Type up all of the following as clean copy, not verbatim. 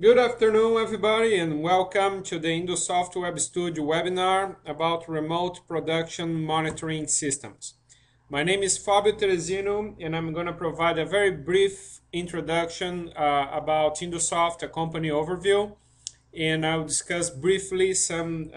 Good afternoon, everybody, and welcome to the InduSoft Web Studio webinar about remote production monitoring systems. My name is Fabio Teresino, and I'm going to provide a very brief introduction about InduSoft, a company overview, and I'll discuss briefly some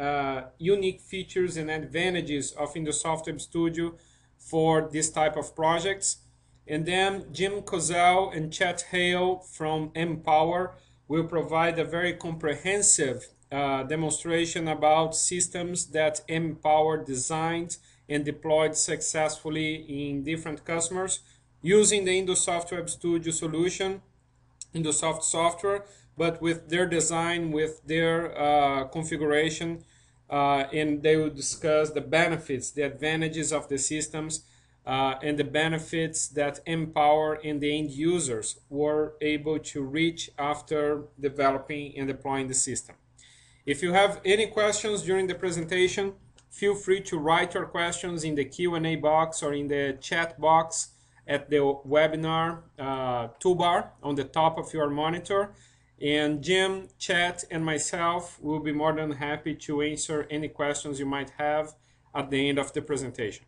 unique features and advantages of InduSoft Web Studio for this type of projects. And then Jim Kozel and Chet Hale from MPower will provide a very comprehensive demonstration about systems that MPower designed and deployed successfully in different customers using the InduSoft Web Studio solution, InduSoft software, but with their design, with their configuration, and they will discuss the benefits, the advantages of the systems, and the benefits that MPower and the end users were able to reach after developing and deploying the system. If you have any questions during the presentation, feel free to write your questions in the Q&A box or in the chat box at the webinar toolbar on the top of your monitor. And Jim, Chet, and myself will be more than happy to answer any questions you might have at the end of the presentation.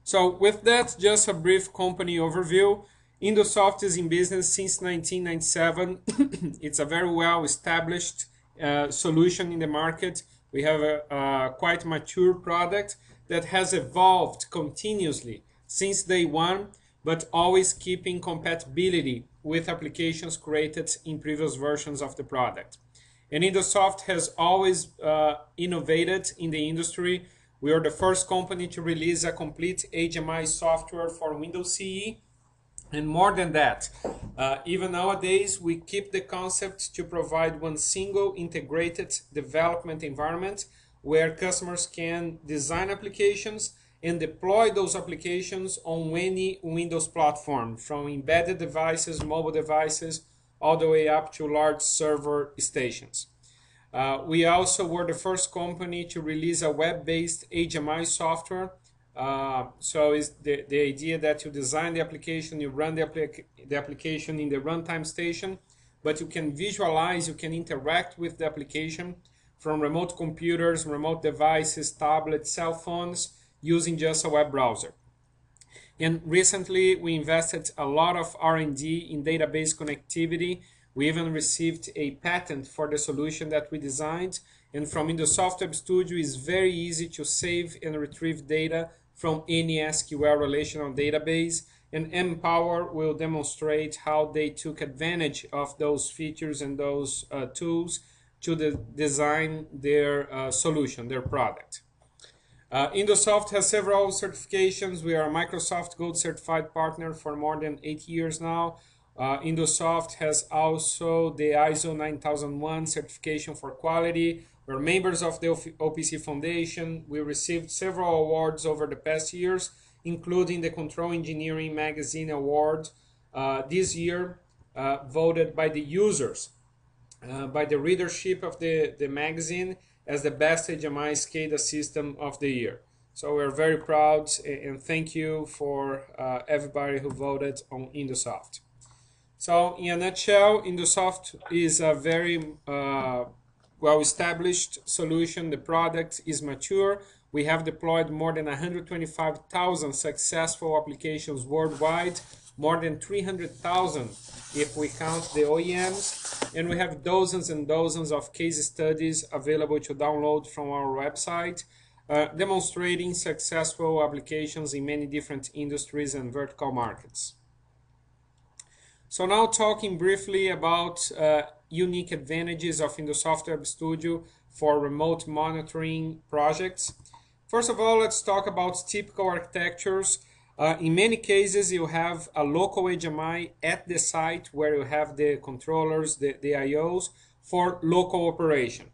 So with that, just a brief company overview. InduSoft is in business since 1997. It's a very well-established solution in the market. We have a quite mature product that has evolved continuously since day one, but always keeping compatibility with applications created in previous versions of the product. And InduSoft has always innovated in the industry. We are the first company to release a complete HMI software for Windows CE. And more than that, even nowadays, we keep the concept to provide one single integrated development environment where customers can design applications and deploy those applications on any Windows platform, from embedded devices, mobile devices, all the way up to large server stations. We also were the first company to release a web-based HMI software. So it's the idea that you design the application, you run the application in the runtime station, but you can visualize, you can interact with the application from remote computers, remote devices, tablets, cell phones, using just a web browser. And recently, we invested a lot of R&D in database connectivity. We even received a patent for the solution that we designed. And from InduSoft Web Studio, it's very easy to save and retrieve data from any SQL relational database. And MPower will demonstrate how they took advantage of those features and those tools to design their solution, their product. InduSoft has several certifications. We are a Microsoft Gold certified partner for more than 8 years now. InduSoft has also the ISO 9001 certification for quality. We're members of the OPC Foundation. We received several awards over the past years, including the Control Engineering Magazine Award this year, voted by the users, by the readership of the magazine as the best HMI SCADA system of the year. So we're very proud, and thank you for everybody who voted on InduSoft. So in a nutshell, InduSoft is a very well-established solution. The product is mature. We have deployed more than 125,000 successful applications worldwide, more than 300,000 if we count the OEMs, and we have dozens and dozens of case studies available to download from our website, demonstrating successful applications in many different industries and vertical markets. So now talking briefly about unique advantages of InduSoft Web Studio for remote monitoring projects. First of all, let's talk about TIBCO architectures. In many cases, you have a local HMI at the site where you have the controllers, the IOs for local operation.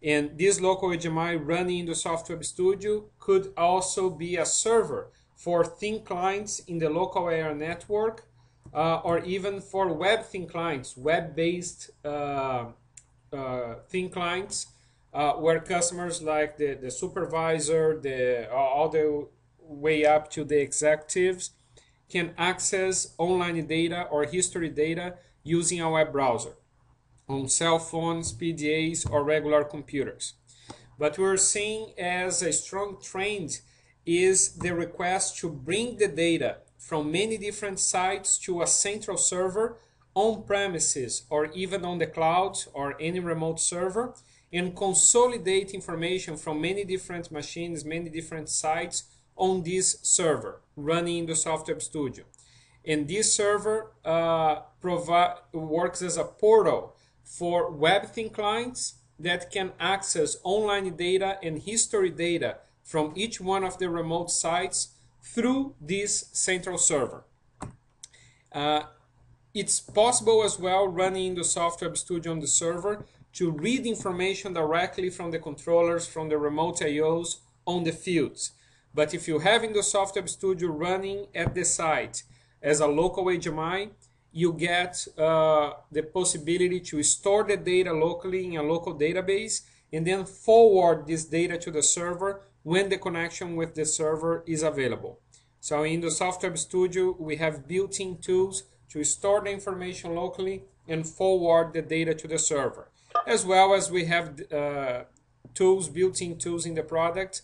And this local HMI running InduSoft Web Studio could also be a server for thin clients in the local area network, or even for web thin clients, web-based thin clients, where customers like the supervisor, all the way up to the executives can access online data or history data using a web browser. on cell phones, PDAs, or regular computers. But we're seeing as a strong trend is the request to bring the data from many different sites to a central server on premises or even on the cloud or any remote server, and consolidate information from many different machines, many different sites on this server running InduSoft Web Studio. And this server works as a portal for web-thin clients that can access online data and history data from each one of the remote sites through this central server. It's possible as well, running InduSoft Web Studio on the server, to read information directly from the controllers, from the remote IOs on the fields. But if you have InduSoft Web Studio running at the site as a local HMI, you get the possibility to store the data locally in a local database and then forward this data to the server when the connection with the server is available. So in InduSoft Web Studio, we have built-in tools to store the information locally and forward the data to the server, as well as we have built-in tools in the product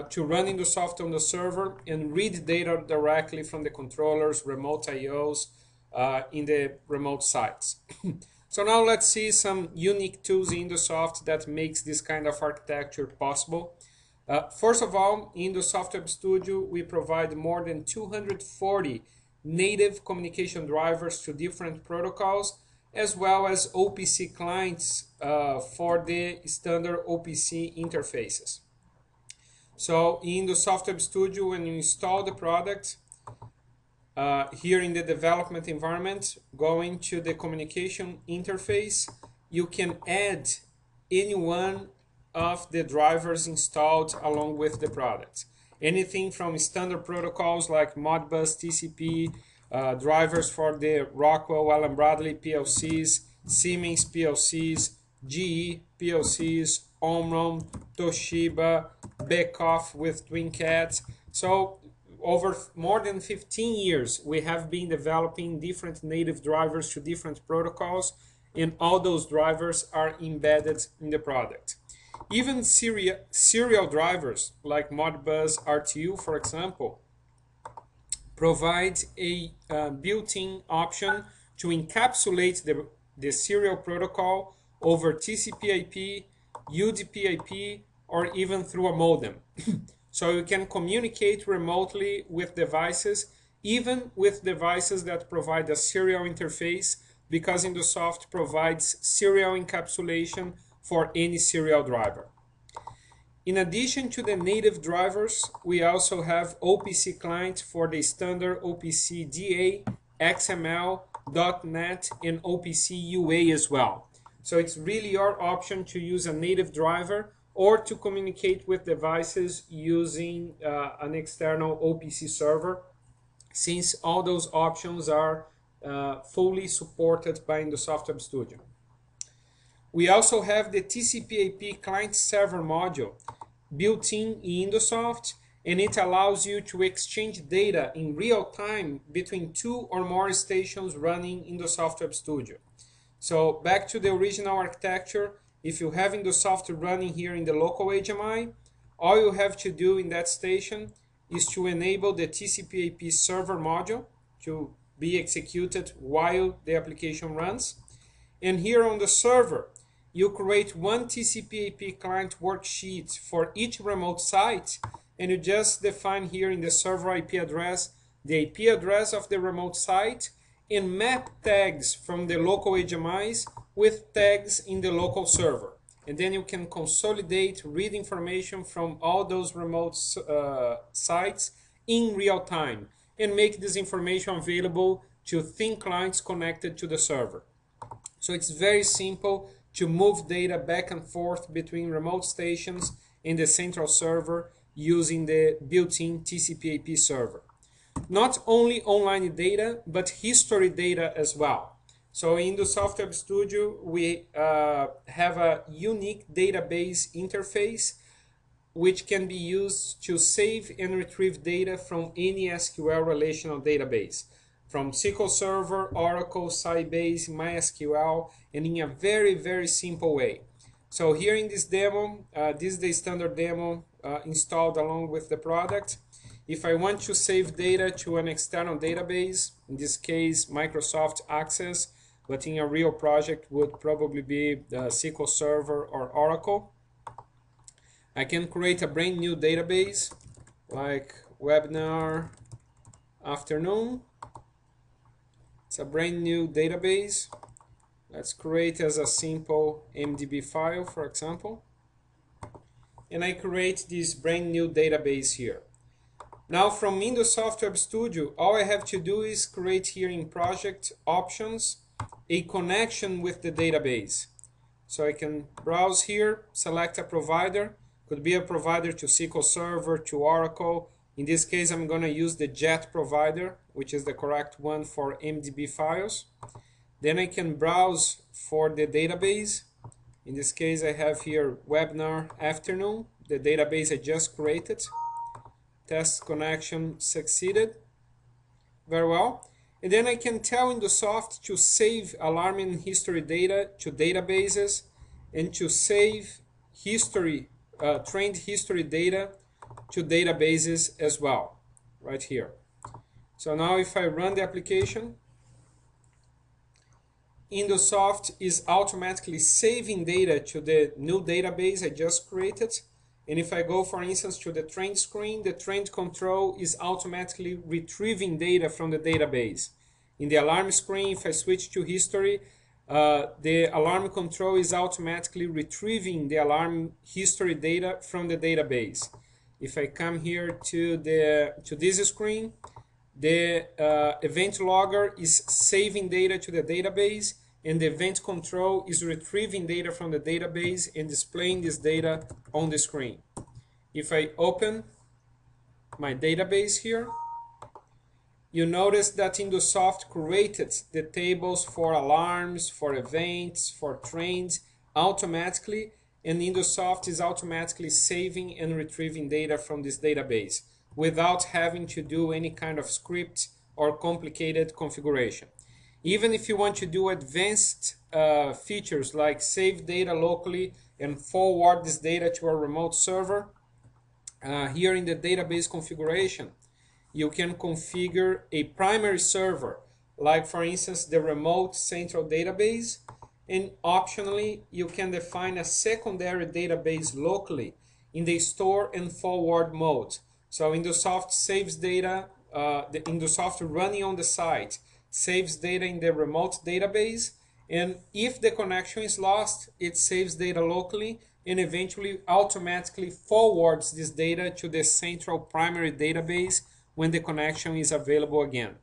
to run InduSoft on the server and read data directly from the controllers, remote IOs in the remote sites. So now let's see some unique tools in InduSoft that makes this kind of architecture possible. First of all, in InduSoft Web Studio, we provide more than 240 native communication drivers to different protocols, as well as OPC clients for the standard OPC interfaces. So in InduSoft Web Studio, when you install the product, here in the development environment, going to the communication interface, you can add any one of the drivers installed along with the product. Anything from standard protocols like Modbus, TCP, drivers for the Rockwell, Allen Bradley PLCs, Siemens PLCs, GE PLCs, Omron, Toshiba, Beckhoff with TwinCat. So over more than 15 years, we have been developing different native drivers to different protocols, and all those drivers are embedded in the product. Even serial drivers like Modbus RTU, for example, provide a built-in option to encapsulate the serial protocol over TCP/IP, UDP/IP, or even through a modem. So you can communicate remotely with devices, even with devices that provide a serial interface, because InduSoft provides serial encapsulation for any serial driver. In addition to the native drivers, we also have OPC client for the standard OPC DA, XML, .NET, and OPC UA as well. So it's really your option to use a native driver or to communicate with devices using an external OPC server, since all those options are fully supported by InduSoft Web Studio. We also have the TCP/IP client-server module built in InduSoft, and it allows you to exchange data in real time between two or more stations running InduSoft Web Studio. So back to the original architecture, if you have InduSoft running here in the local HMI, all you have to do in that station is to enable the TCP/IP server module to be executed while the application runs. And here on the server, you create one TCP/IP client worksheet for each remote site, and you just define here in the server IP address the IP address of the remote site and map tags from the local HMIs with tags in the local server. And then you can consolidate, read information from all those remote sites in real time and make this information available to thin clients connected to the server. So it's very simple to move data back and forth between remote stations and the central server using the built-in TCP/IP server. Not only online data, but history data as well. So in InduSoft Web Studio, we have a unique database interface which can be used to save and retrieve data from any SQL relational database. from SQL Server, Oracle, Sybase, MySQL, and in a very, very simple way. So here in this demo, this is the standard demo installed along with the product. If I want to save data to an external database, in this case Microsoft Access, but in a real project would probably be SQL Server or Oracle, I can create a brand new database like webinar afternoon. It's a brand new database. Let's create as a simple MDB file, for example. And I create this brand new database here. Now from InduSoft Web Studio, all I have to do is create here in project options a connection with the database. So I can browse here, select a provider. Could be a provider to SQL Server, to Oracle. In this case, I'm going to use the JET provider, which is the correct one for MDB files. Then I can browse for the database. In this case, I have here webinar afternoon, the database I just created. Test connection succeeded. Very well. And then I can tell InduSoft to save alarm and history data to databases and to save history, trained history data to databases as well, right here. So now if I run the application, InduSoft is automatically saving data to the new database I just created. And if I go, for instance, to the trained screen, the trained control is automatically retrieving data from the database. In the alarm screen, if I switch to history, the alarm control is automatically retrieving the alarm history data from the database. If I come here to this screen, the event logger is saving data to the database, and the event control is retrieving data from the database and displaying this data on the screen. If I open my database here, you notice that InduSoft created the tables for alarms, for events, for trains automatically, and InduSoft is automatically saving and retrieving data from this database without having to do any kind of script or complicated configuration. Even if you want to do advanced features like save data locally and forward this data to a remote server, here in the database configuration, you can configure a primary server, like for instance the remote central database, and optionally you can define a secondary database locally in the store and forward mode. So InduSoft saves data, the InduSoft running on the site saves data in the remote database, and if the connection is lost, it saves data locally and eventually automatically forwards this data to the central primary database when the connection is available again.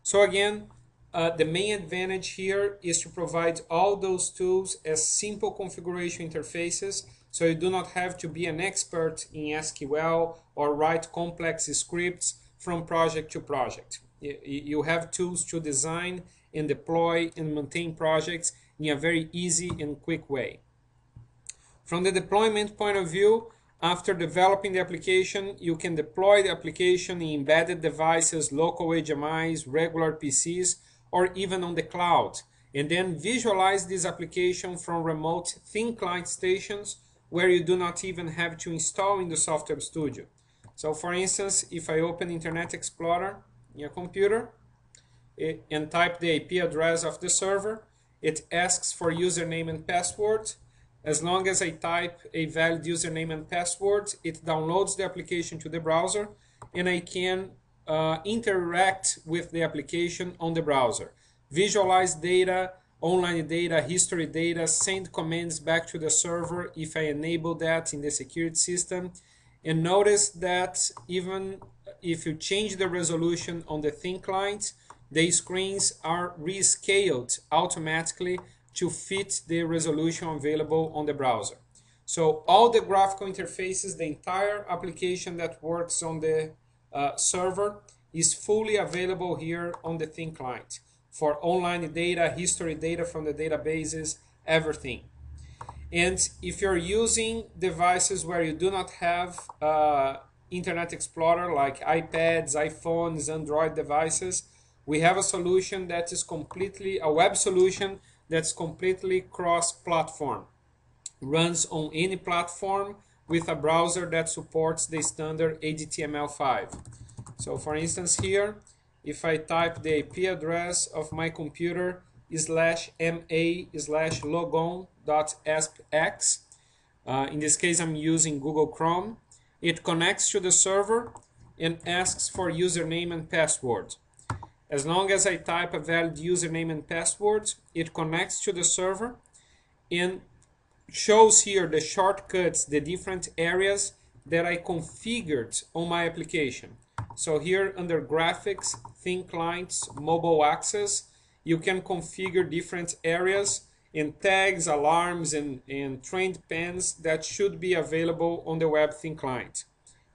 So again, the main advantage here is to provide all those tools as simple configuration interfaces, so you do not have to be an expert in SQL or write complex scripts from project to project. You have tools to design and deploy and maintain projects in a very easy and quick way. From the deployment point of view, after developing the application, you can deploy the application in embedded devices, local HMIs, regular PCs, or even on the cloud, and then visualize this application from remote thin client stations where you do not even have to install InduSoft Web Studio. So for instance, if I open Internet Explorer in a computer and type the IP address of the server, it asks for username and password. As long as I type a valid username and password, it downloads the application to the browser, and I can interact with the application on the browser. Visualize data, online data, history data, send commands back to the server if I enable that in the security system. And notice that even if you change the resolution on the thin client, the screens are rescaled automatically to fit the resolution available on the browser. So all the graphical interfaces, the entire application that works on the server is fully available here on the thin client for online data, history data from the databases, everything. And if you're using devices where you do not have Internet Explorer, like iPads, iPhones, Android devices, we have a solution that is completely, a web solution that's completely cross-platform. Runs on any platform with a browser that supports the standard HTML5. So for instance here, if I type the IP address of my computer /ma/logon.aspx, in this case I'm using Google Chrome, it connects to the server and asks for username and password. As long as I type a valid username and password, it connects to the server and shows here the shortcuts, the different areas that I configured on my application. So here under graphics, thin clients, mobile access, you can configure different areas and tags, alarms, and trained pens that should be available on the web thin client.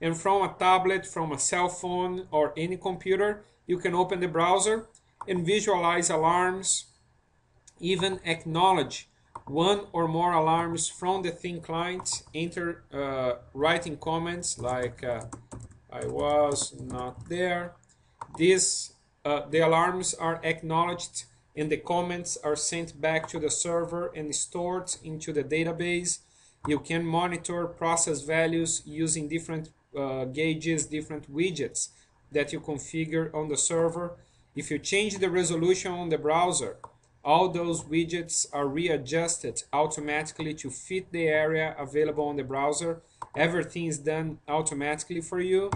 And from a tablet, from a cell phone, or any computer, you can open the browser and visualize alarms, even acknowledge one or more alarms from the thin client, writing comments like I was not there. The alarms are acknowledged and the comments are sent back to the server and stored into the database. You can monitor process values using different gauges, different widgets that you configure on the server. If you change the resolution on the browser, all those widgets are readjusted automatically to fit the area available on the browser. Everything is done automatically for you.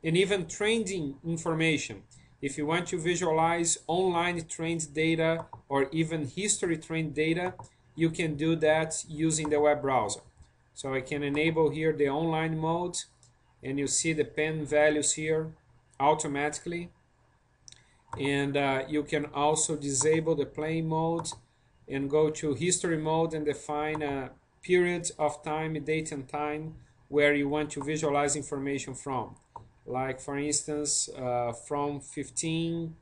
And even trending information. If you want to visualize online trend data or even history trend data, you can do that using the web browser. So I can enable here the online mode, and you see the pen values here automatically. And you can also disable the playing mode and go to history mode and define a period of time, date and time where you want to visualize information from. Like for instance, from 15,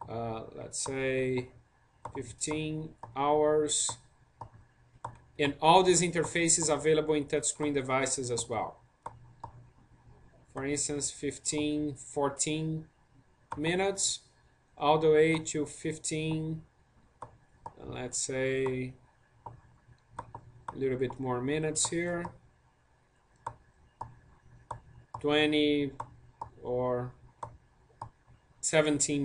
let's say 15 hours, and all these interfaces available in touchscreen devices as well. For instance, 14 minutes, all the way to 15, let's say a little bit more minutes here, 20 or 17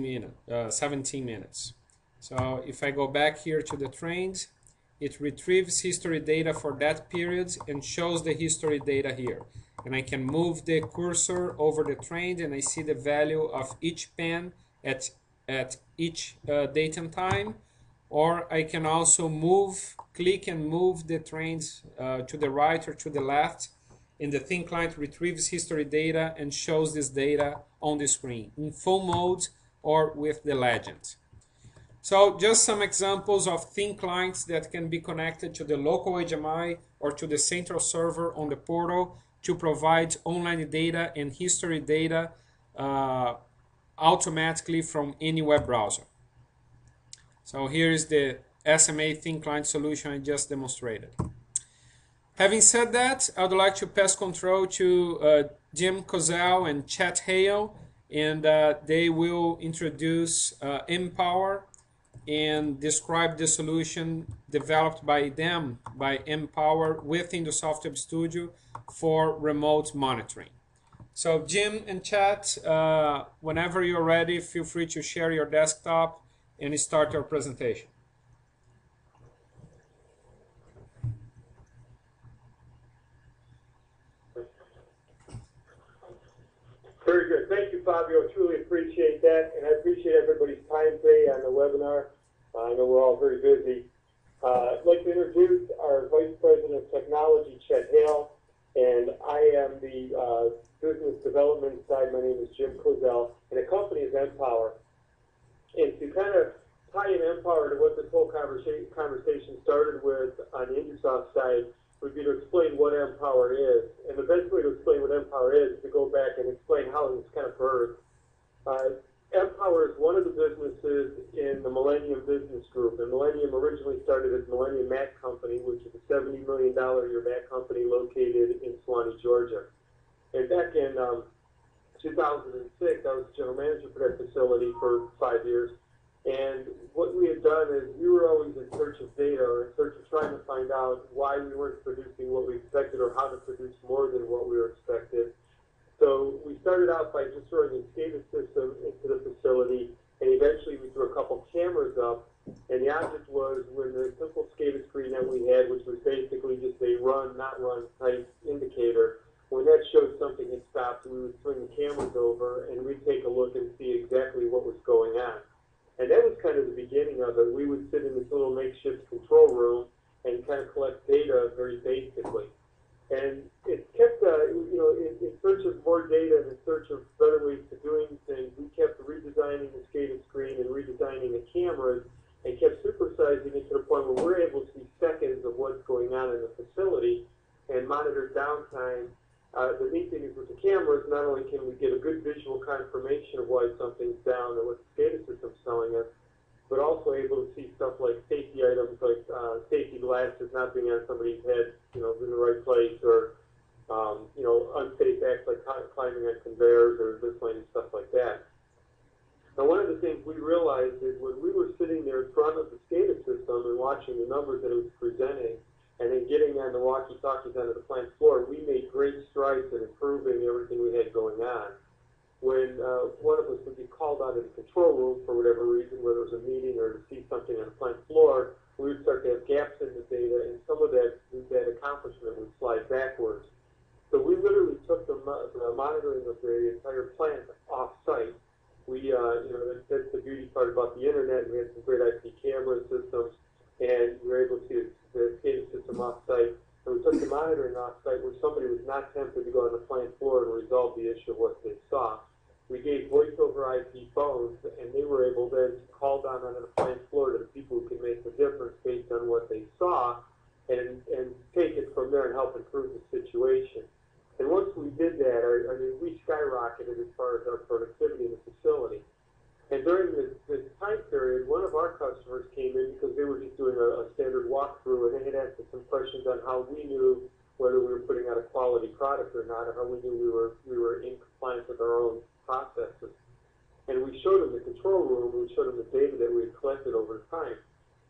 minutes. So if I go back here to the trend, it retrieves history data for that period and shows the history data here. And I can move the cursor over the trend and I see the value of each pen at each date and time. Or I can also click and move the trends to the right or to the left, and the thin client retrieves history data and shows this data on the screen in full mode or with the legend. So just some examples of thin clients that can be connected to the local HMI or to the central server on the portal to provide online data and history data automatically from any web browser. So here is the SMA thin client solution I just demonstrated. Having said that, I would like to pass control to Jim Kozel and Chet Hale, and they will introduce MPower and describe the solution developed by them, by MPower, with InduSoft Web Studio for remote monitoring. So Jim and Chet, whenever you're ready, feel free to share your desktop and start your presentation. Very good. Thank you, Fabio. Truly appreciate that, and I appreciate everybody's time today on the webinar. I know we're all very busy. I'd like to introduce our Vice President of Technology, Chet Hale, and I am the business development side. My name is Jim Kozel, and the company is MPower. And to kind of tie in MPower to what this whole conversation started with on the InduSoft side, would be to explain what MPower is. And the best way to explain what MPower is to go back and explain how this kind of birthed. MPower is one of the businesses in the Millennium Business Group. And Millennium originally started as Millennium Mat Company, which is a $70 million a year mat company located in Suwanee, Georgia. And back in 2006, I was general general manager for that facility for 5 years. And what we had done is we were always in search of data, or in search of trying to find out why we weren't producing what we expected or how to produce more than what we were expected. So we started out by just throwing a SCADA system into the facility, and eventually we threw a couple cameras up. And the object was, when the simple SCADA screen that we had, which was basically just a run, not run type indicator, when that showed something had stopped, we would swing the cameras over and we'd take a look and see exactly what was going on. And that was kind of the beginning of it. We would sit in this little makeshift control room and kind of collect data very basically. And it kept, in search of more data and in search of better ways to doing things, we kept redesigning the SCADA screen and redesigning the cameras and kept supersizing it to the point where we're able to see seconds of what's going on in the facility and monitor downtime. The neat thing is with the cameras, not only can we get a good visual confirmation of why something's down and what the SCADA system's telling us, but also able to see stuff like safety items, like safety glasses not being on somebody's head, in the right place, or unsafe acts like climbing on conveyors or this way and stuff like that. Now, one of the things we realized is when we were sitting there in front of the SCADA system and watching the numbers that it was presenting, and then getting on the walkie-talkies onto the plant floor, we made great strides in improving everything we had going on. When one of us would be called out of the control room for whatever reason, whether it was a meeting or to see something on the plant floor, we would start to have gaps in the data, and some of that accomplishment would slide backwards. So we literally took the monitoring of the entire plant off-site. That's the beauty part about the internet. We had some great IP camera systems, and we were able to see the SCADA system off-site. And we took the monitoring off-site where somebody was not tempted to go on the plant floor and resolve the issue of what they saw. We gave voice over IP phones, and they were able then to call down onto the plant floor to the people who could make the difference based on what they saw, and take it from there and help improve the situation. And once we did that, we skyrocketed as far as our productivity in the facility. And during this time period, one of our customers came in because they were just doing a standard walkthrough, and they had asked us some questions on how we knew whether we were putting out a quality product or not, or how we knew we were in compliance with our own processes. And we showed them the control room, we showed them the data that we had collected over time.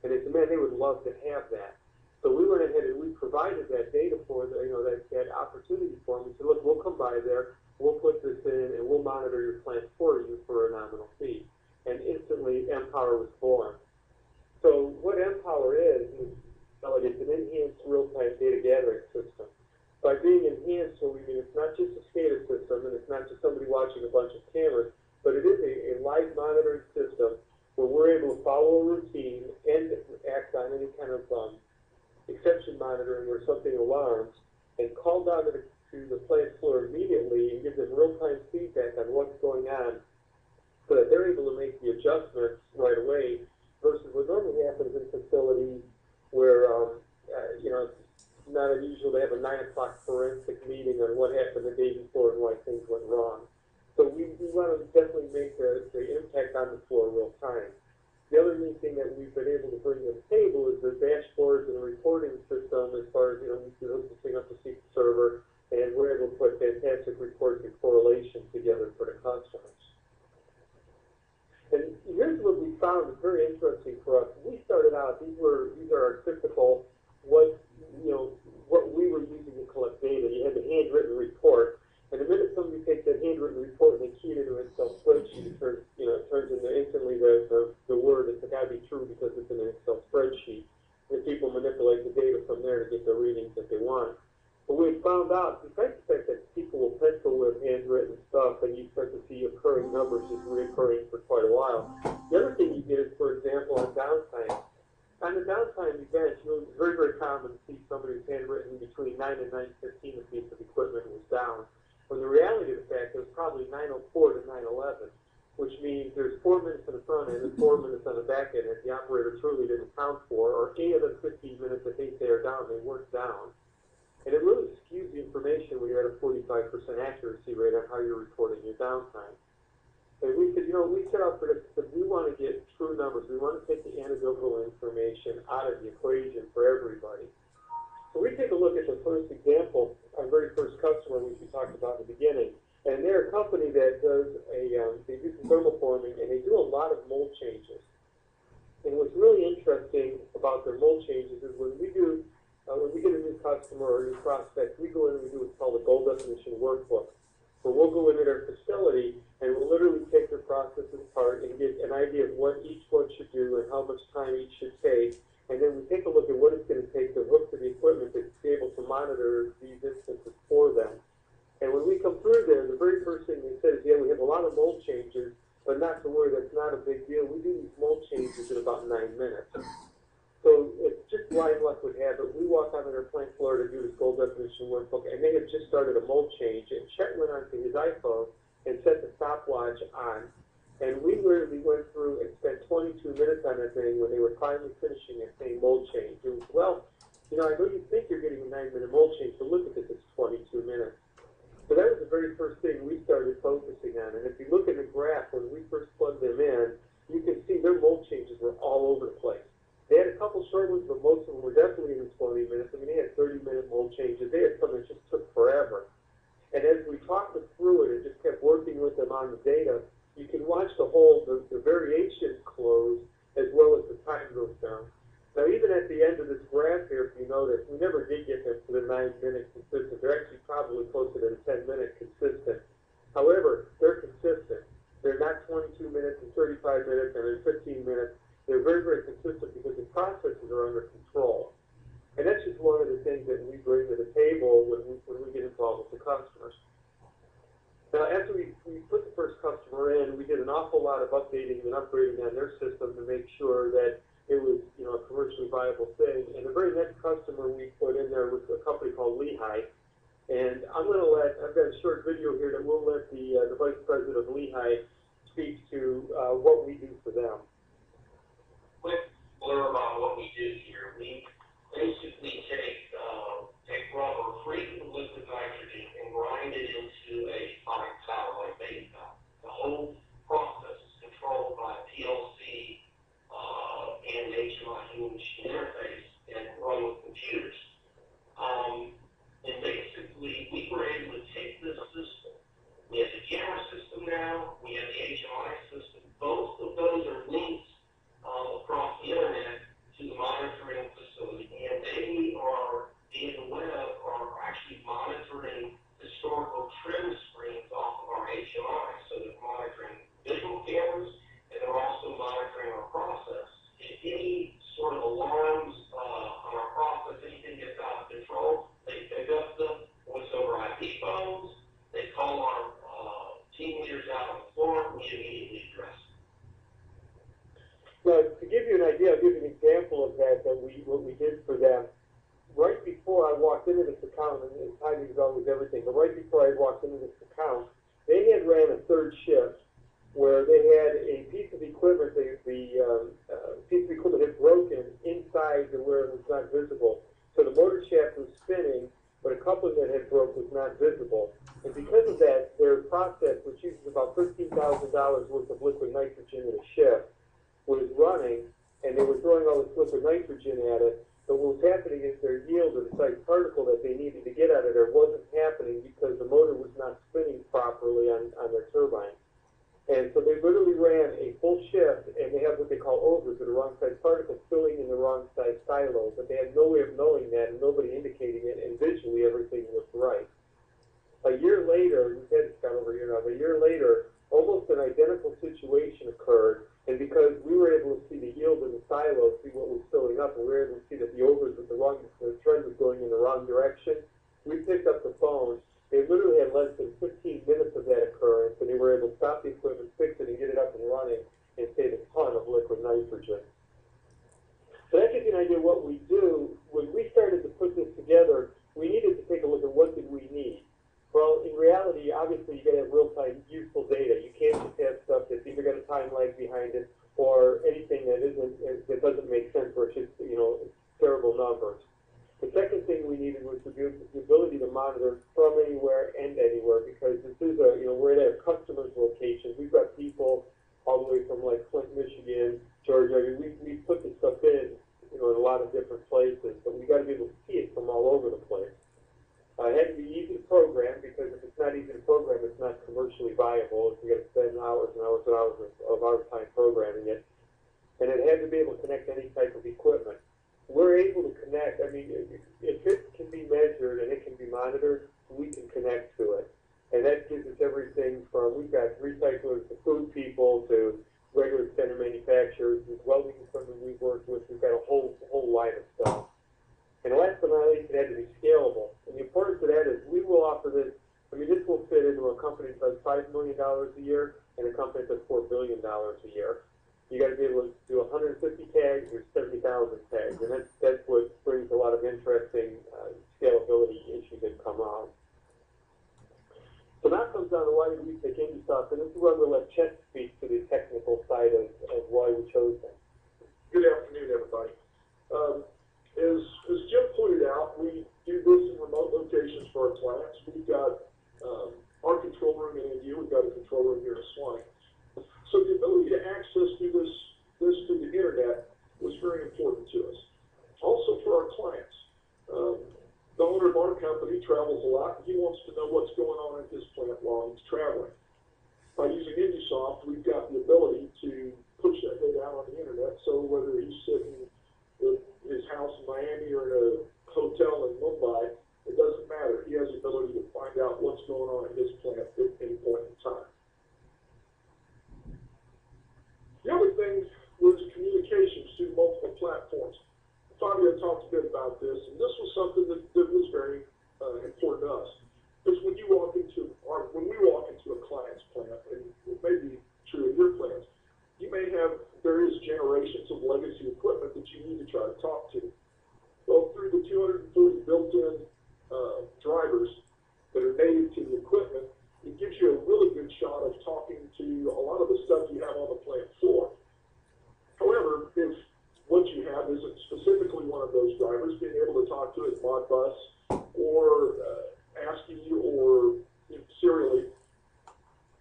And they said, man, they would love to have that. So we went ahead and we provided that data for them, that opportunity for them. We said, look, we'll come by there, we'll put this in, and we'll monitor your plant for you for a nominal fee. And instantly, MPower was born. So what MPower is it's an enhanced real-time data gathering system. By being enhanced, what we mean, it's not just a SCADA system, and it's not just somebody watching a bunch of cameras, but it is a live monitoring system where we're able to follow a routine and act on any kind of exception monitoring where something alarms, and call down to the plant floor immediately and give them real-time feedback on what's going on, so that they're able to make the adjustments right away, versus what normally happens in facilities where, it's not unusual to have a 9 o'clock forensic meeting on what happened the day before and why things went wrong. So we want to definitely make the impact on the floor real time. The other neat thing that we've been able to bring to the table is the dashboards and the reporting system as far as, we hook this thing up to SQL Server, and we're able to put fantastic reports and correlations together for the customers. And here's what we found is very interesting for us. We started out, these are our typical, what we were using to collect data. You had the handwritten report, and the minute somebody takes that handwritten report and they key it into an Excel spreadsheet, it turns into instantly the word. It's got to be true because it's in an Excel spreadsheet. And people manipulate the data from there to get the readings that they want. But we found out, besides the fact that people will pencil with handwritten stuff and you start to see occurring numbers just reoccurring for quite a while, the other thing you get is, for example, on downtime. On the downtime event, it's very, very common to see somebody's handwritten between 9 and 9:15 a piece of equipment was down. When the reality of the fact, it was probably 9:04 to 9:11, which means there's 4 minutes on the front end and 4 minutes on the back end that the operator truly didn't count for, or any of the 15 minutes that they say are down, they weren't down. And it really skews the information when you're at a 45% accuracy rate on how you're reporting your downtime. And we said, we set out for this, because we want to get true numbers. We want to take the anecdotal information out of the equation for everybody. So we take a look at the first example, our very first customer, which we talked about in the beginning. And they're a company that does they do performing, and they do a lot of mold changes. And what's really interesting about their mold changes is when we get a new customer or a new prospect, we go in and we do what's called a goal definition workbook, where we'll go into their facility and we'll literally take their processes apart and get an idea of what each one should do and how much time each should take. And then we take a look at what it's going to take to hook to the equipment to be able to monitor these instances for them. And when we come through there, the very first thing they said is, yeah, we have a lot of mold changes, but not to worry, that's not a big deal. We do these mold changes in about 9 minutes. So it's just blind luck would have it. We walk onto their plant floor to do this goal definition workbook, and they had just started a mold change. And Chet went onto his iPhone and set the stopwatch on. And we literally went through and spent 22 minutes on that thing when they were finally finishing that same mold change. It was, well, you know, I know you think you're getting a 9-minute mold change, but look at this, it's 22 minutes. So that was the very first thing we started focusing on. And if you look at the graph, when we first plugged them in, you can see their mold changes were all over the place. They had a couple short ones, but most of them were definitely in the 20 minutes. I mean, they had 30-minute mold changes. They had some that just took forever. And as we talked them through it and just kept working with them on the data, you can watch the variations close as well as the time goes down. Now, even at the end of this graph here, if you notice, we never did get them to the 9-minute consistent. They're actually probably closer to the 10-minute consistent. However, they're consistent. They're not 22 minutes and 35 minutes and they're 15 minutes. They're very, very consistent because the processes are under control. And that's just one of the things that we bring to the table when we get involved with the customers. Now, after we put the first customer in, we did an awful lot of updating and upgrading on their system to make sure that it was, you know, a commercially viable thing. And the very next customer we put in there was a company called Lehigh. And I've got a short video here that we'll let the Vice President of Lehigh speak to what we do for them. Quick blurb on what we do here. We basically take rubber free from liquid nitrogen and grind it into a fine powder like base powder. The whole process is controlled by PLC and HMI human machine interface and run with computers. And basically, we were able to take this system. We have the camera system now. We have the HMI system. Both of those are linked across the internet to the monitoring facility, and they are, via the web, are actually monitoring historical trim screens off of our HMI. So they're monitoring visual cameras, and they're also monitoring our process. If any sort of alarms on our process, anything gets out of control, they pick up the voice over IP phones, they call our team leaders out on the floor, we immediately address it. Now, to give you an idea, I'll give you an example of that, what we did for them. Right before I walked into this account, and timing is always everything, but right before I walked into this account, they had ran a third shift where they had a piece of equipment, the piece of equipment had broken inside to where it was not visible. So the motor shaft was spinning, but a coupling that had broke was not visible. And because of that, their process, which uses about $13,000 worth of liquid nitrogen in a shift, was running, and they were throwing all this liquid nitrogen at it. But what was happening is their yield or the size particle that they needed to get out of there wasn't happening because the motor was not spinning properly on their turbine. And so they literally ran a full shift, and they have what they call overs, or the wrong size particles filling in the wrong size silos, but they had no way of knowing that and nobody indicating it, and visually everything looked right. A year later, we've had this gone over a year now, but a year later, almost an identical situation occurred, and because we were able to see the yield in the silos, see what was filling up, and we were able to see that the overs with the trend was going in the wrong direction, we picked up the phone. They literally had less than 15 minutes of that occurrence, and they were able to stop the equipment, fix it, and get it up and running, and save a ton of liquid nitrogen. So that gives you an idea of what we do. When we started to put this together, we needed to take a look at what did we need. Well, in reality, obviously, you got to have real-time useful data. You can't just have stuff that's either got a time lag behind it or anything that doesn't make sense, or it's just, you know, terrible numbers. The second thing we needed was the ability to monitor from anywhere and anywhere, because this is we're at our customers' locations. We've got people all the way from like Flint, Michigan, Georgia. I mean, we put this stuff in, in a lot of different places, but we got to be able to see it from all over the place. It had to be easy to program, because if it's not easy to program, it's not commercially viable. If you got to spend hours and hours and hours of our time programming it. And it had to be able to connect any type of equipment. We're able to connect, I mean, if it can be measured and it can be monitored, we can connect to it. And that gives us everything from, we've got recyclers to food people to regular center manufacturers, with welding equipment we've worked with, we've got a whole line of stuff. And last but not least, it had to be scalable. And the importance of that is we will offer this, I mean, this will fit into a company that does $5 million a year and a company that does $4 billion a year. You got to be able to do 150 tags or 70,000 tags, and that's what brings a lot of interesting scalability issues that come out. So that comes down to why we pick InduSoft, and this is where I'm going to let Chet speak to the technical side of why we chose them. Good afternoon, everybody. As Jim pointed out, we do this in remote locations for our plants. We've got our control room in India. We've got a control room here in Swanee. So the ability to access through this through the internet was very important to us. Also for our clients. The owner of our company travels a lot, and he wants to know what's going on at his plant while he's traveling. By using InduSoft, we've got the ability to push that data out on the internet, so whether he's sitting at his house in Miami or in a hotel in Mumbai, it doesn't matter. He has the ability to find out what's going on at his plant at any point in time. The other thing was communications through multiple platforms. Fabio talked a bit about this, and this was something that was very important to us. Because when we walk into a client's plant, and it may be true in your plants, you may have various generations of legacy equipment that you need to try to talk to. Well, through the 240 built-in drivers that are native to the equipment, it gives you a really good shot of talking to a lot of the stuff you have on the plant floor. However, if what you have isn't specifically one of those drivers, being able to talk to it Modbus or ASCII or serially,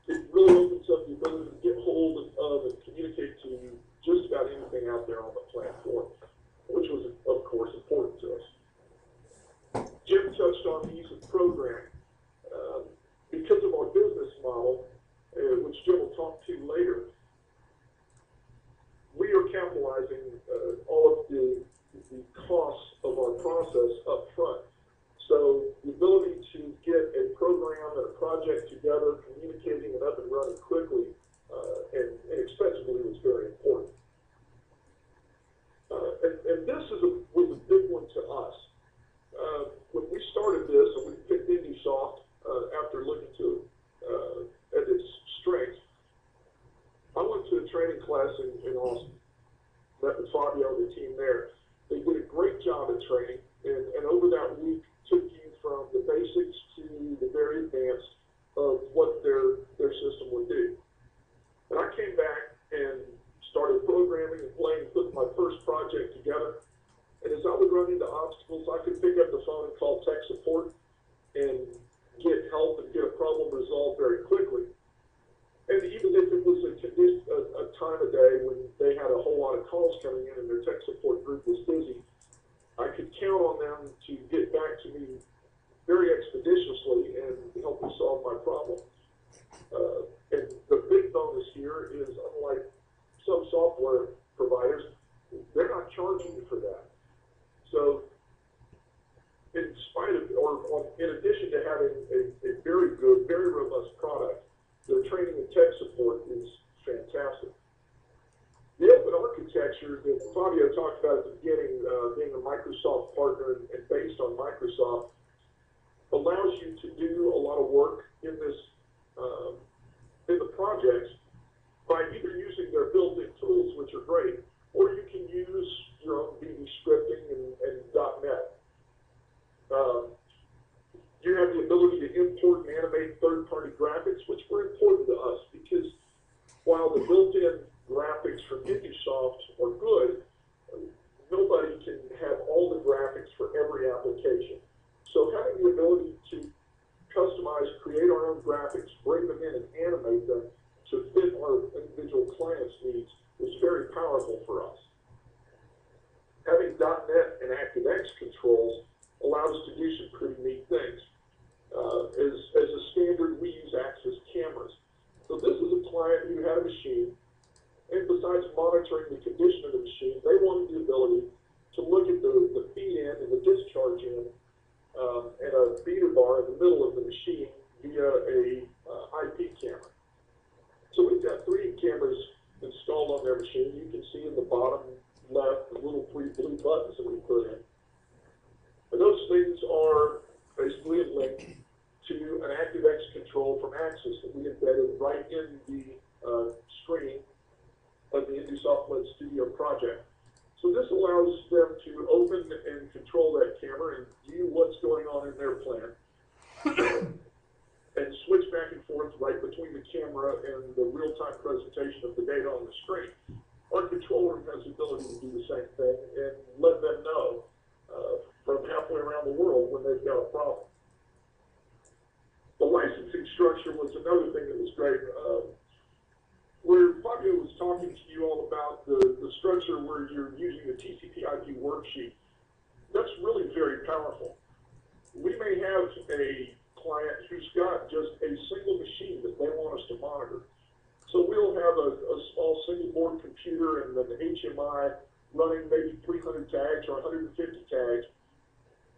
it really opens up the ability to get hold of and communicate to just about anything out there on the plant floor, which was, of course, important to us. Jim touched on the use of programming. Because of our business model, which Jim will talk to later, we are capitalizing all of the costs of our process up front. So the ability to get a program and a project together, communicating and up and running quickly and inexpensively was very important. And this was a big one to us. When we started this, and we picked InduSoft after looking at its strengths, I went to a training class in Austin. Met with Fabio and the team there. They did a great job at training, and over that week took you from the basics to the very advanced of what their system would do. And I came back and started programming and playing, putting my first project together. And as I would run into obstacles, I could pick up the phone and call tech support and get help and get a problem resolved very quickly. And even if it was a time of day when they had a whole lot of calls coming in and their tech support group was busy, I could count on them to get back to me very expeditiously and help me solve my problem. And the big bonus here is, unlike some software providers, they're not charging you for that. So in spite of, or in addition to having a very good, very robust product, their training and tech support is fantastic. The open architecture that Fabio talked about at the beginning, being a Microsoft partner and based on Microsoft, allows you to do a lot of work in this in the projects by either using their built-in tools, which are great, or you can use your own VB scripting and .NET. You have the ability to import and animate third-party graphics, which were important to us because while the built-in graphics from InduSoft are good, nobody can have all the graphics for every application. So having the ability to customize, create our own graphics, bring them in and animate them to fit our individual clients' needs was very powerful for us. Having .NET and ActiveX controls allowed us to do some pretty neat things. As a standard, we use Axis cameras. So this is a client who had a machine, and besides monitoring the condition of the machine, they wanted the ability to look at the feed in and the discharge in and a feeder bar in the middle of the machine via a IP camera. So we've got 3 cameras installed on their machine. You can see in the bottom left the little 3 blue buttons that we put in. And those things are basically a link to an ActiveX control from Axis that we embedded right in the screen of the InduSoft Web Studio project. So this allows them to open and control that camera and view what's going on in their plant and switch back and forth right between the camera and the real-time presentation of the data on the screen. Our control room has the ability to do the same thing and let them know from halfway around the world when they've got a problem. The licensing structure was another thing that was great. Where Fabio was talking to you all about the structure where you're using the TCP/IP worksheet, that's really very powerful. We may have a client who's got just a single machine that they want us to monitor. So we'll have a small single board computer and an HMI running maybe 300 tags or 150 tags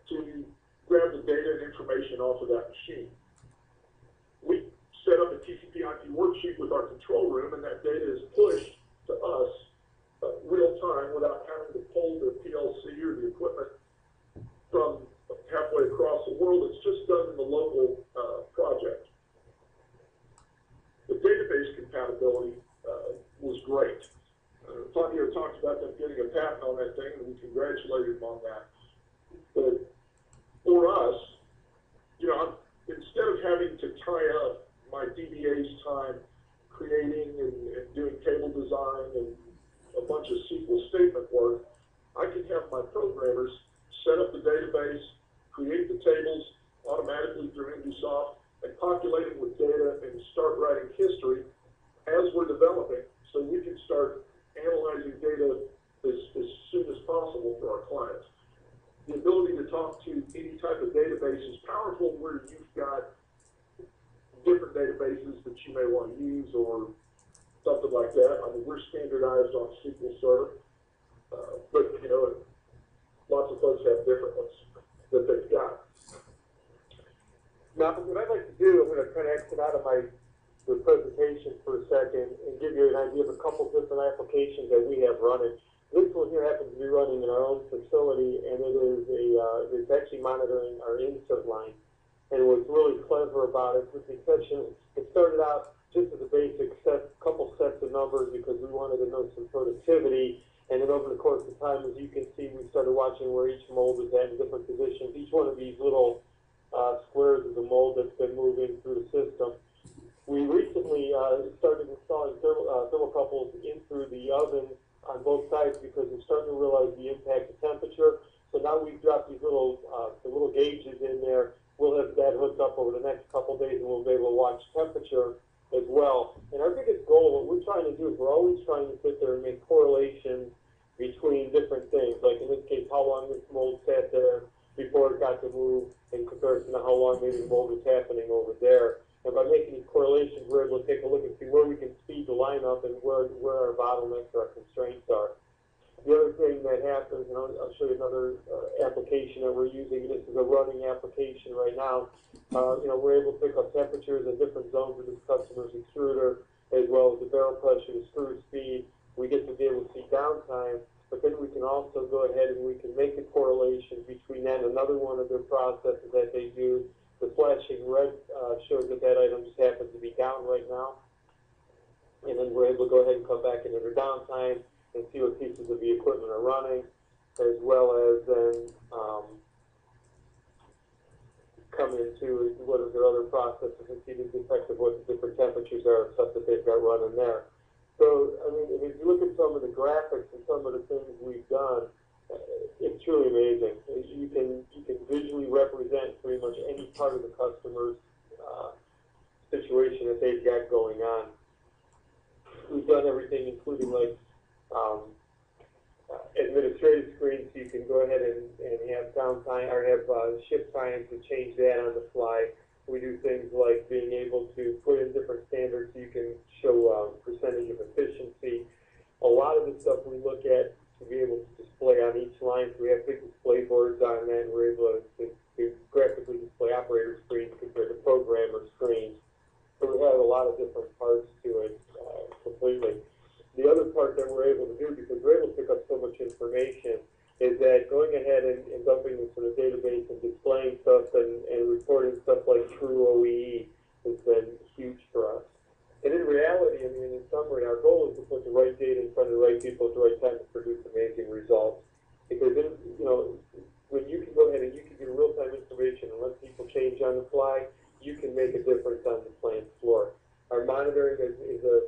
to grab the data and information off of that machine. We set up a TCP/IP worksheet with our control room, and that data is pushed to us real time without having to pull the PLC or the equipment from halfway across the world. It's just done in the local project. The database compatibility was great. Fabio talked about them getting a patent on that thing, and we congratulated him on that. But for us, you know, instead of having to tie up my DBA's time creating and doing table design and a bunch of SQL statement work, I can have my programmers set up the database, create the tables automatically through InduSoft, and populate it with data and start writing history as we're developing, so we can start analyzing data as soon as possible for our clients. The ability to talk to any type of database is powerful where you've got different databases that you may want to use or something like that. I mean, we're standardized on SQL Server, but you know, lots of folks have different ones that they've got. Now, what I'd like to do, I'm going to kind of exit out of the presentation for a second and give you an idea of a couple different applications that we have running. This one here happens to be running in our own facility, and it is it's actually monitoring our insert line. And what's really clever about it, with the exception, it started out just as a basic couple sets of numbers because we wanted to know some productivity. And then over the course of time, as you can see, we started watching where each mold is at in different positions. Each one of these little squares is a mold that's been moving through the system. We recently started installing thermocouples in through the ovens on both sides because we're starting to realize the impact of temperature. So now we've dropped these little the little gauges in there. We'll have that hooked up over the next couple of days, and we'll be able to watch temperature as well. And our biggest goal, what we're trying to do is we're always trying to sit there and make correlations between different things. Like in this case, how long this mold sat there before it got to move in comparison to how long maybe the mold was happening over there. And by making these correlations, we're able to take a look and see where we can speed the line up and where our bottlenecks or our constraints are. The other thing that happens, and I'll show you another application that we're using. This is a running application right now. You know, we're able to pick up temperatures in different zones of this customer's extruder, as well as the barrel pressure, the screw speed. We get to be able to see downtime, but then we can also go ahead and we can make the correlation between that and another one of their processes that they do. The flashing red shows that that item just happens to be down right now. And then we're able to go ahead and come back into their downtime and see what pieces of the equipment are running, as well as then come into what are their other processes and see the effect of what the different temperatures are and stuff that they've got running there. So, I mean, if you look at some of the graphics and some of the things we've done, it's truly amazing. You can visually represent pretty much any part of the customer's situation that they've got going on. We've done everything, including like administrative screens, so you can go ahead and have downtime or have shift time to change that on the fly. We do things like being able to put in different standards so you can show percentage of efficiency. A lot of the stuff we look at to be able to display on each line, so we have big display boards on that, and we're able to graphically display operator screens compared to programmer screens. So we have a lot of different parts to it completely. The other part that we're able to do, because we're able to pick up so much information, is that going ahead and dumping into the database and displaying stuff and reporting stuff like true OEE has been huge for us. And in reality, I mean, in summary, our goal is to put the right data in front of the right people at the right time to produce amazing results. Because, when you can go ahead and you can get real-time information and let people change on the fly, you can make a difference on the plant floor. Our monitoring is a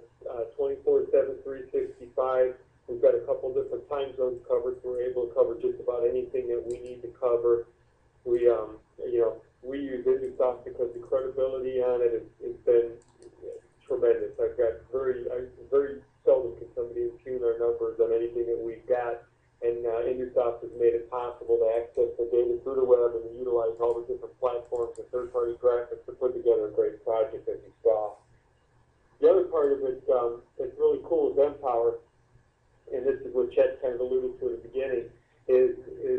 24/7, 365. We've got a couple different time zones covered, so we're able to cover just about anything that we need to cover. We use InduSoft because the credibility on it has been tremendous. I very seldom can somebody impugn our numbers on anything that we've got, and InduSoft has made it possible to access the data through the web and to utilize all the different platforms and third-party graphics to put together a great project, as you saw. The other part of it that's really cool with MPower, and this is what Chet kind of alluded to at the beginning, is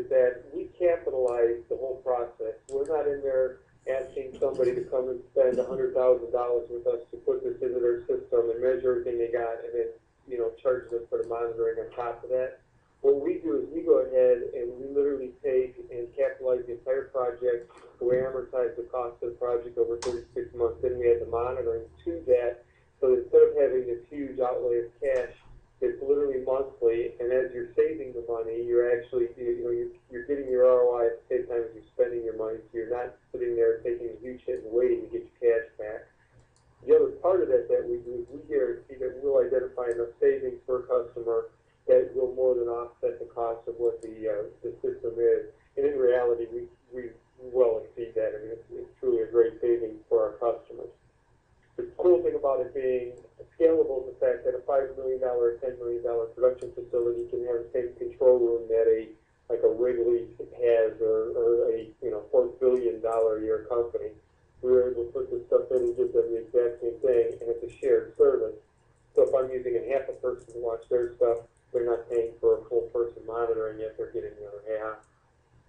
that we capitalize the whole process. We're not in there asking somebody to come and spend $100,000 with us to put this into their system and measure everything they got and then, charge them for the monitoring on top of that. What we do is we go ahead and we literally take and capitalize the entire project. We amortize the cost of the project over 36 months. Then we add the monitoring to that. So instead of having this huge outlay of cash, it's literally monthly. And as you're saving the money, you're actually, you're getting your ROI at the same time as you're spending your money. So you're not sitting there taking a huge hit and waiting to get your cash back. The other part of that we do is we guarantee that we'll identify enough savings for a customer that will more than offset the cost of what the system is. And in reality, we well exceed that. I mean, it's truly a great savings for our customers. The cool thing about it being scalable is the fact that a $5 million or $10 million production facility can have the same control room that a Wrigley has or a $4 billion a year company. We were able to put this stuff in and give them the exact same thing, and it's a shared service. So if I'm using half a person to watch their stuff, they're not paying for a full person monitoring it, they're getting the other half.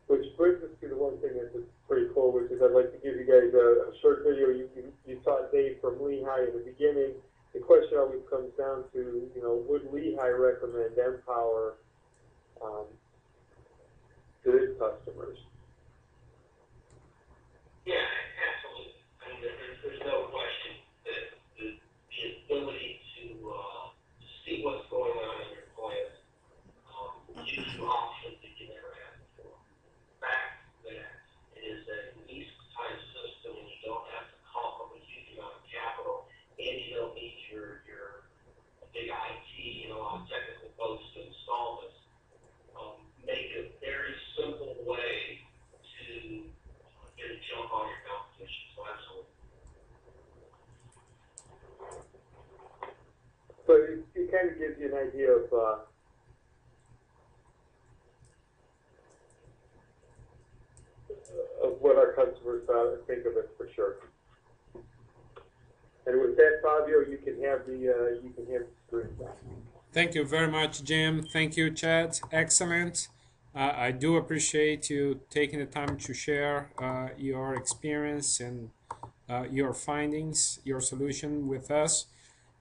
Which brings us to the one thing that's pretty cool, which is I'd like to give you guys a short video. You saw Dave from Lehigh in the beginning. The question always comes down to, would Lehigh recommend MPower to its customers? Yeah, absolutely. I mean, there's no question that the ability to see what's going on in your plant gives you options that you never had before. The fact that it is a lease-type system and you don't have to cough up a huge amount of capital, and you don't need your big IT and a lot of technical folks to install this, make it a very simple way to get a jump on your competition. So absolutely. So it kind of gives you an idea of what our customers think of it for sure. And with that, Fabio, you can have the screen back. Thank you very much, Jim. Thank you, Chad. Excellent. I do appreciate you taking the time to share your experience and your findings, your solution with us.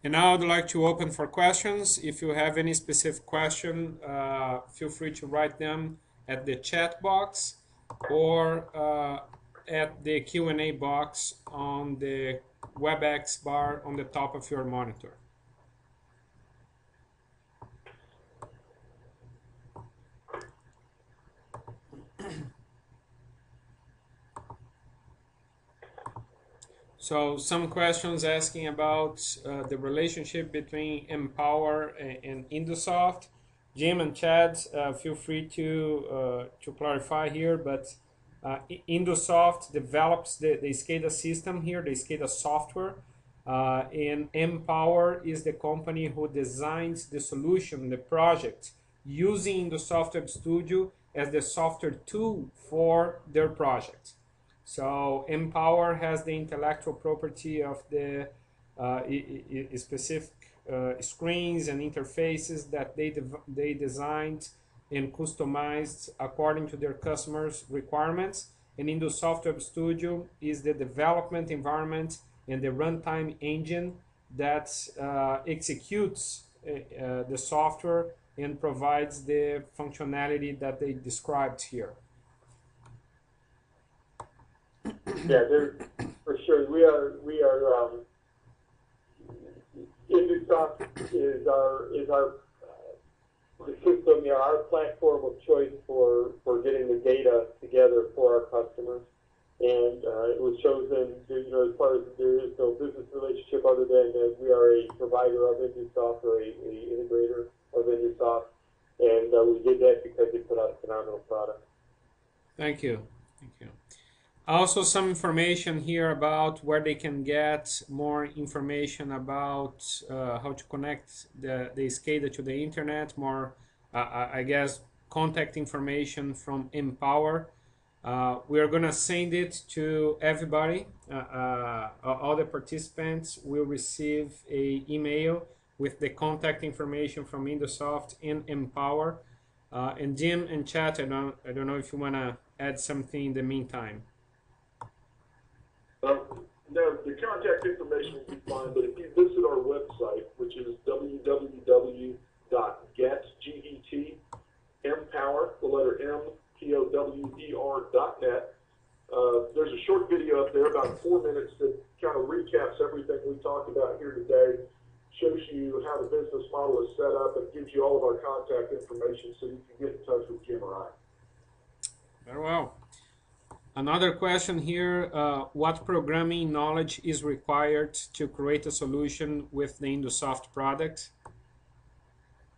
And now I'd like to open for questions. If you have any specific question, feel free to write them at the chat box or at the Q&A box on the WebEx bar on the top of your monitor. So some questions asking about the relationship between MPower and InduSoft. Jim and Chad, feel free to clarify here, but InduSoft develops the SCADA system here, the SCADA software, and MPower is the company who designs the solution, the project, using InduSoft Web Studio as the software tool for their project. So MPower has the intellectual property of the specific screens and interfaces that they designed and customized according to their customers' requirements. And InduSoft Web Studio is the development environment and the runtime engine that executes the software and provides the functionality that they described here. Yeah, for sure. We are InduSoft is our the system, our platform of choice for getting the data together for our customers. And it was chosen, as far as there is no business relationship other than that we are a provider of InduSoft or a integrator of InduSoft. And we did that because they put out a phenomenal product. Thank you. Thank you. Also, some information here about where they can get more information about how to connect the SCADA to the internet, more, I guess, contact information from MPower. We are going to send it to everybody. All the participants will receive an email with the contact information from InduSoft and MPower. And Jim and Chat, I don't know if you want to add something in the meantime. No, the contact information will be fine, but if you visit our website, which is www.get.MPower, the letter M, POWER.net, there's a short video up there, about 4 minutes, that kind of recaps everything we talked about here today, shows you how the business model is set up, and gives you all of our contact information so you can get in touch with Jim or I. Very well. Another question here, what programming knowledge is required to create a solution with the InduSoft product?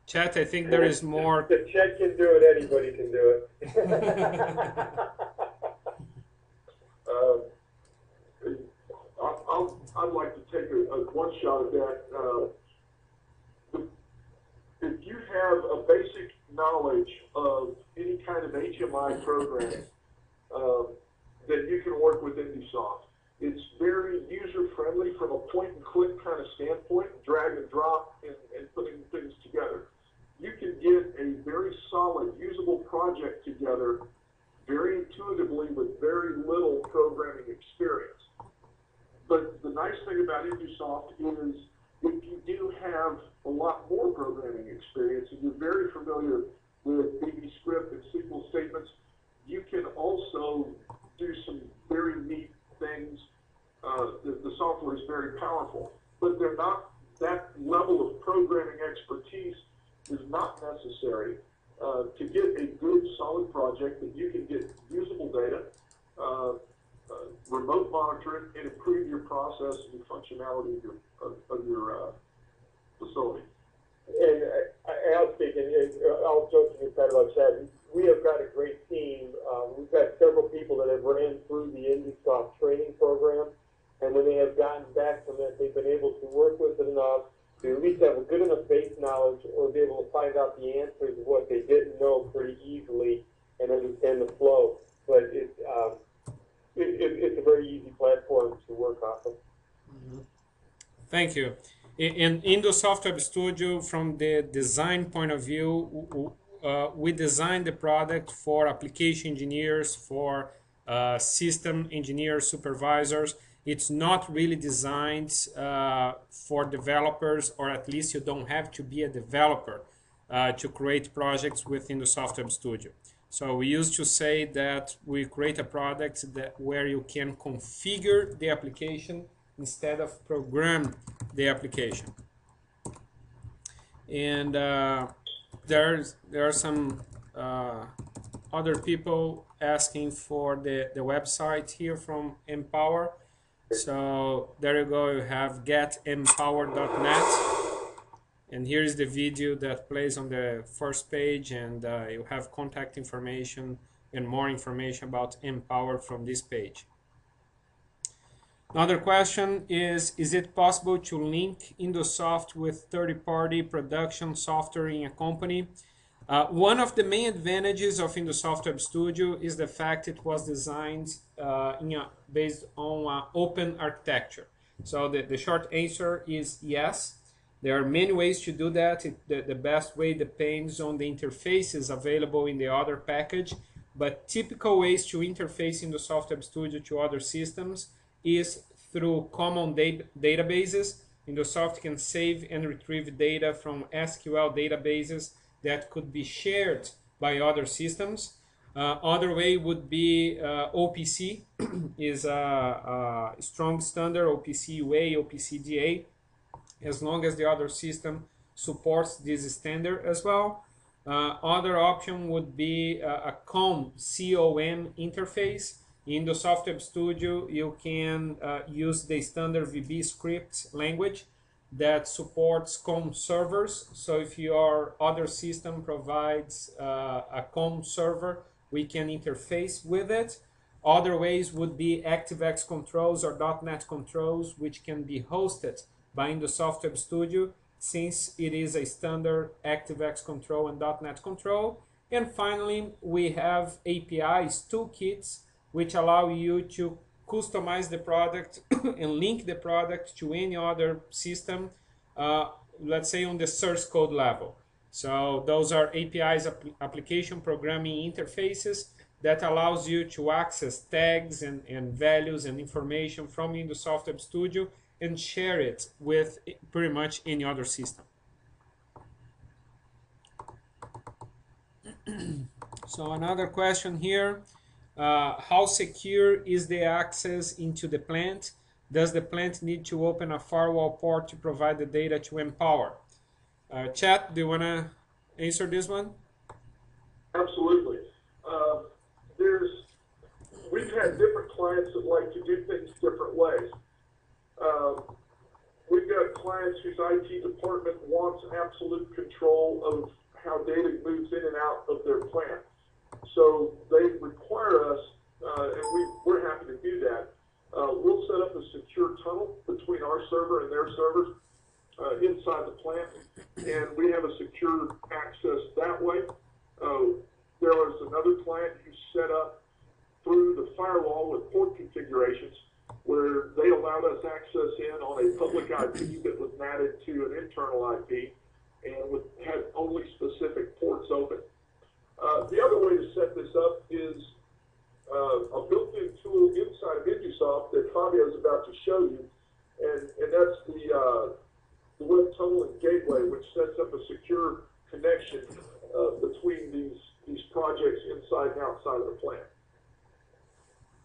Chat, I think there is more. If Chat can do it, anybody can do it. I'd like to take one shot at that. If you have a basic knowledge of any kind of HMI programming, then you can work with InduSoft. It's very user-friendly from a point-and-click kind of standpoint, drag and drop and putting things together. You can get a very solid, usable project together very intuitively with very little programming experience. But the nice thing about InduSoft is if you do have a lot more programming experience and you're very familiar with VBScript and SQL statements, you can also do some very neat things. The software is very powerful, but they're not, that level of programming expertise is not necessary to get a good, solid project that you can get usable data, remote monitor it, and improve your process and the functionality of your facility. And I'll speak, and I'll joke to you about Chad. We have got a great team. We've got several people that have ran through the InduSoft training program, and when they have gotten back from that, they've been able to work with it enough to at least have a good enough base knowledge or be able to find out the answers of what they didn't know pretty easily and understand the flow. But it's a very easy platform to work off of. Thank you. In InduSoft Web Studio, from the design point of view, we designed the product for application engineers, for system engineers, supervisors. It's not really designed for developers, or at least you don't have to be a developer to create projects with InduSoft Web Studio. So we used to say that we create a product where you can configure the application instead of program the application. And there are some other people asking for the website here from MPower. So there you go, you have getmpower.net, and here is the video that plays on the first page, and you have contact information and more information about MPower from this page. Another question is it possible to link InduSoft with third-party production software in a company? One of the main advantages of InduSoft Web Studio is the fact it was designed based on an open architecture. So the short answer is yes. There are many ways to do that. The best way depends on the interfaces available in the other package, but typical ways to interface InduSoft Web Studio to other systems is through common databases. InduSoft can save and retrieve data from SQL databases that could be shared by other systems. Other way would be OPC is a strong standard, OPC UA, OPC DA, as long as the other system supports this standard as well. Other option would be a COM interface. In the InduSoft Web Studio, you can use the standard VB script language that supports COM servers. So if your other system provides a COM server, we can interface with it. Other ways would be ActiveX controls or .NET controls, which can be hosted by InduSoft Web Studio, since it is a standard ActiveX control and .NET control. And finally, we have APIs, toolkits, which allow you to customize the product and link the product to any other system, let's say on the source code level. So those are APIs, application programming interfaces, that allows you to access tags and values and information from InduSoft Web Studio and share it with pretty much any other system. So another question here, how secure is the access into the plant? Does the plant need to open a firewall port to provide the data to MPower? Chat, do you want to answer this one? Absolutely. We've had different clients that like to do things different ways. We've got clients whose IT department wants absolute control of how data moves in and out of their plant. So they require us, and we're happy to do that. We'll set up a secure tunnel between our server and their servers inside the plant, and we have a secure access that way. There was another client who set up through the firewall with port configurations where they allowed us access in on a public IP that was matted to an internal IP and had only specific ports open. The other way to set this up is a built-in tool inside of InduSoft that Fabio is about to show you, and that's the web tunneling gateway, which sets up a secure connection between these projects inside and outside of the plant.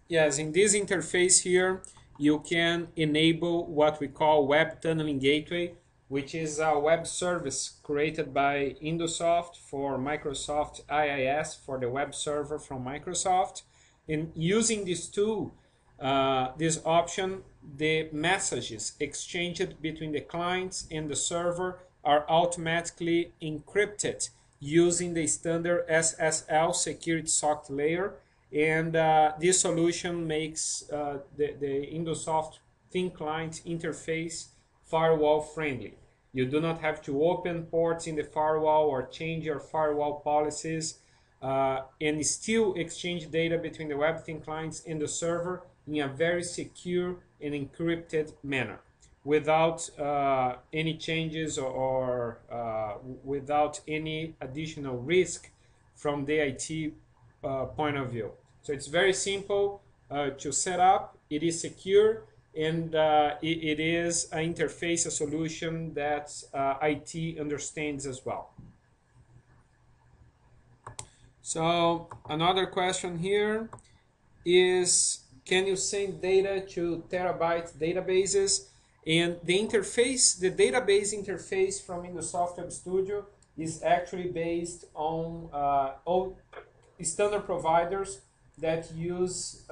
Yes, in this interface here, you can enable what we call Web Tunneling Gateway, which is a web service created by InduSoft for Microsoft IIS, for the web server from Microsoft. And using this tool, this option, the messages exchanged between the clients and the server are automatically encrypted using the standard SSL security socket layer. And this solution makes the InduSoft Thin Client interface firewall friendly. You do not have to open ports in the firewall or change your firewall policies and still exchange data between the web thin clients and the server in a very secure and encrypted manner without any changes or without any additional risk from the IT point of view. So it's very simple to set up, it is secure, and it is an interface, a solution that IT understands as well. So another question here is, can you send data to terabyte databases? And the interface, the database interface from InduSoft Web Studio is actually based on all standard providers that use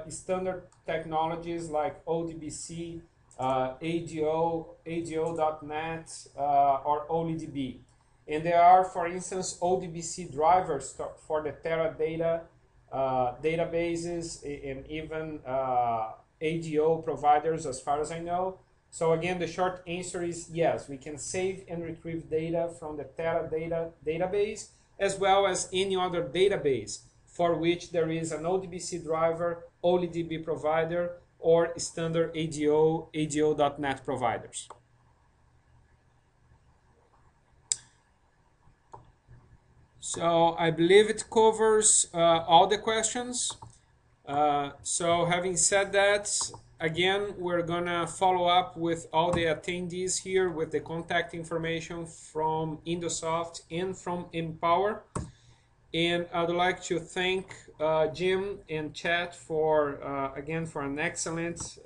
standard technologies like ODBC, ADO, ADO.NET, or OLEDB. And there are, for instance, ODBC drivers for the Teradata databases and even ADO providers, as far as I know. So again, the short answer is yes, we can save and retrieve data from the Teradata database, as well as any other database for which there is an ODBC driver, OLEDB provider, or standard ADO.NET providers. So I believe it covers all the questions. So having said that, again, we're gonna follow up with all the attendees here with the contact information from InduSoft and from MPower. And I'd like to thank Jim and Chad for, again, for an excellent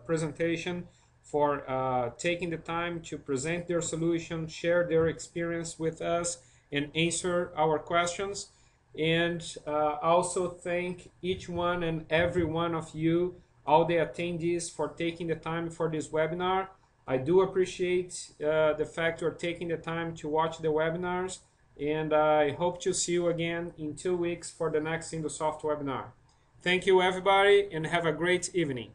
presentation, for taking the time to present their solution, share their experience with us, and answer our questions. And also thank each one and every one of you, all the attendees, for taking the time for this webinar. I do appreciate the fact you're taking the time to watch the webinars, and I hope to see you again in 2 weeks for the next InduSoft webinar. Thank you, everybody, and have a great evening.